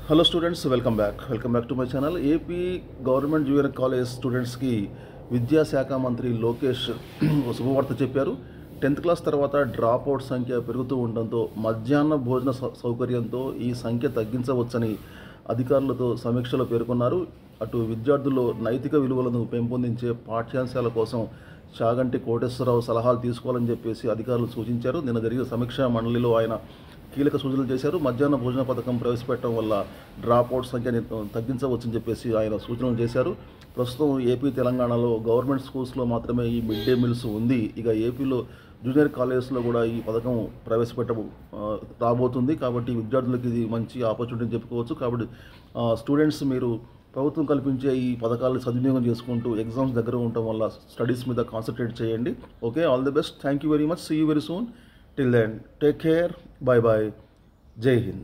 Hello students, welcome back to my channel. AP government junior college స్టూడెంట్స్కి విద్యాశాఖ మంత్రి లోకేష్ శుభవార్త చెప్పారు. 10th క్లాస్ తర్వాత డ్రాప్ అవుట్ సంఖ్య పెరుగుతూ ఉండడంతో మధ్యాహ్న భోజన సౌకర్యంతో ఈ సంఖ్య తగ్గించవచ్చని అధికారులతో సమీక్షలో పేర్కొన్నారు. అటు విద్యార్థుల్లో నైతిక విలువలను పెంపొందించే పాఠ్యాంశాల కోసం చాగంటి కోటేశ్వరరావు సలహాలు తీసుకోవాలని చెప్పేసి అధికారులు సూచించారు. నిన్న జరిగిన సమీక్షా మండలిలో ఆయన కీలక సూచనలు చేశారు. మధ్యాహ్న భోజన పథకం ప్రవేశపెట్టడం వల్ల డ్రాప్ అవుట్ సంఖ్యని తగ్గించవచ్చని చెప్పేసి ఆయన సూచనలు చేశారు. ప్రస్తుతం ఏపీ తెలంగాణలో గవర్నమెంట్ స్కూల్స్లో మాత్రమే ఈ మిడ్ డే మీల్స్ ఉంది. ఇక ఏపీలో జూనియర్ కాలేజెస్లో కూడా ఈ పథకం రాబోతుంది. కాబట్టి విద్యార్థులకు ఇది మంచి ఆపర్చునిటీ చెప్పుకోవచ్చు. కాబట్టి స్టూడెంట్స్ మీరు ప్రభుత్వం కల్పించే ఈ పథకాలను సద్వినియోగం చేసుకుంటూ ఎగ్జామ్స్ దగ్గర ఉండటం వల్ల స్టడీస్ మీద కాన్సన్ట్రేట్ చేయండి. Okay, all the best. Thank you very much. See you very soon. Till then, take care. Bye bye. Jai Hind.